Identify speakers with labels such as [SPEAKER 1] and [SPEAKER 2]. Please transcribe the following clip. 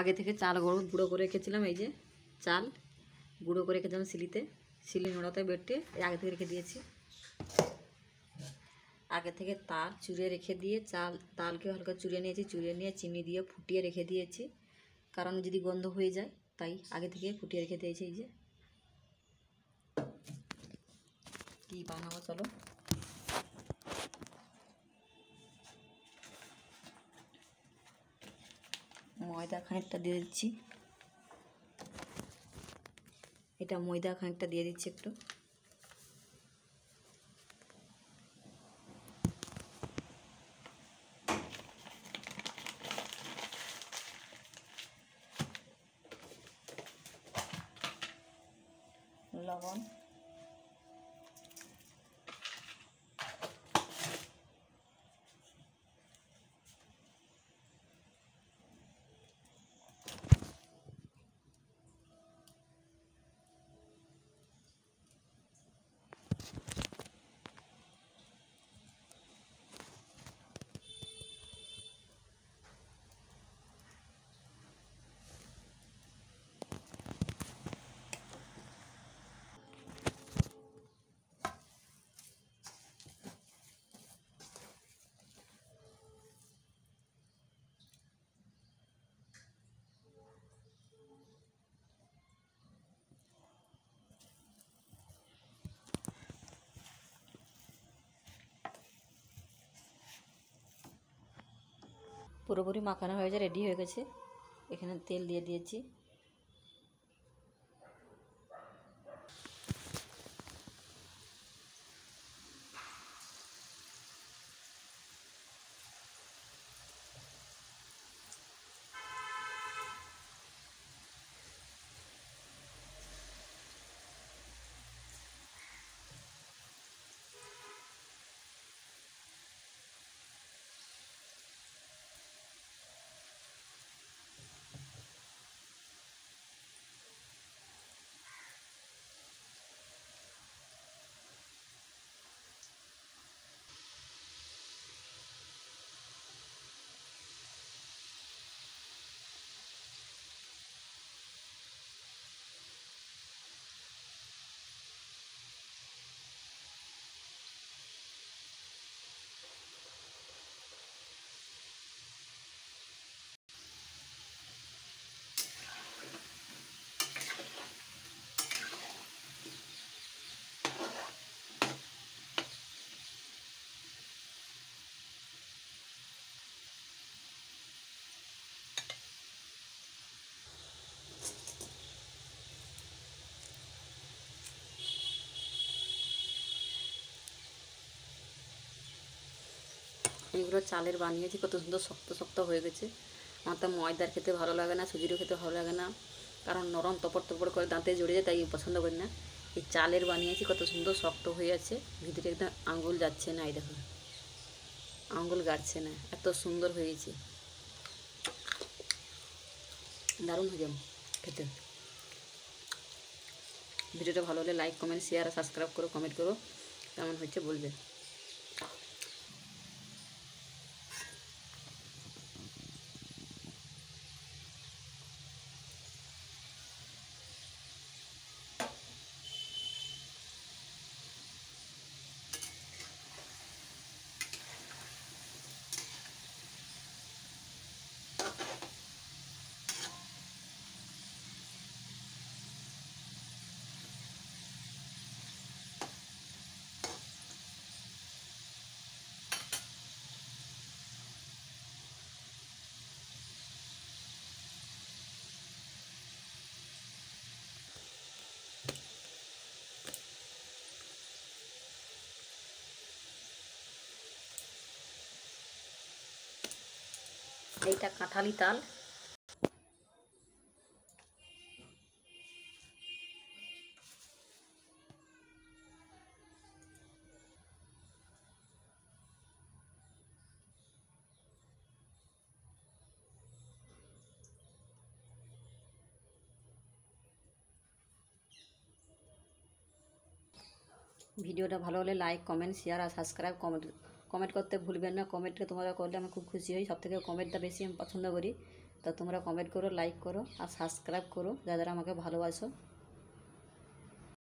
[SPEAKER 1] আগে থেকে চাল গুঁড়ো করে রেখেছিলাম। এই যে চাল গুঁড়ো করে রেখেছিলাম শিলি নোড়াতে বেটে আগে থেকে রেখে দিয়েছি। আগে থেকে তাল চুড়ে রেখে দিয়ে তালকে হালকা চুড়ে নিয়েছি, চুড়ে নিয়ে চিনি দিয়ে ফুটিয়ে রেখে দিয়েছি, কারণ যদি গন্ধ হয়ে যায় তাই আগে থেকে ফুটিয়ে রেখে দিয়েছি। এই যে কী বানাবো চলো। ময়দা খানিকটা দিয়ে দিচ্ছি, এটা ময়দা খানিকটা দিয়ে দিচ্ছি একটু। লবণ, পুরোপুরি মাখানো হয়ে যায়, রেডি হয়ে গেছে। এখানে তেল দিয়ে দিয়েছি। এগুলো চালের বানিয়েছি, কত সুন্দর শক্ত শক্ত হয়ে গেছে। আমার তো ময়দার খেতে ভালো লাগে না, সুজিরও খেতে ভালো লাগে না, কারণ নরম তপর তপর করে দাঁতে জড়ে যায়, তাই পছন্দ করি না। এই চালের বানিয়েছি, কত সুন্দর শক্ত হয়ে আছে, ভিতরে একদম আঙুল যাচ্ছে না। এই দেখুন আঙুল গাড়ছে না, এত সুন্দর হয়েছে, দারুণ হয়ে যাবে খেতে। ভিডিওটা ভালো হলে লাইক কমেন্ট শেয়ার আর সাবস্ক্রাইব করো, কমেন্ট করো কেমন হচ্ছে বলবে। এইটা কাঁঠালি তাল। ভিডিওটা ভালো হলে লাইক কমেন্ট শেয়ার আর সাবস্ক্রাইব কমেন্ট করতে ভুলবেন না। কমেন্টটা তোমরা করলে আমি খুব খুশি হই, সব থেকে কমেন্টটা বেশি আমি পছন্দ করি। তা তোমরা কমেন্ট করো, লাইক করো আর সাবস্ক্রাইব করো যারা যারা আমাকে ভালোবাসো।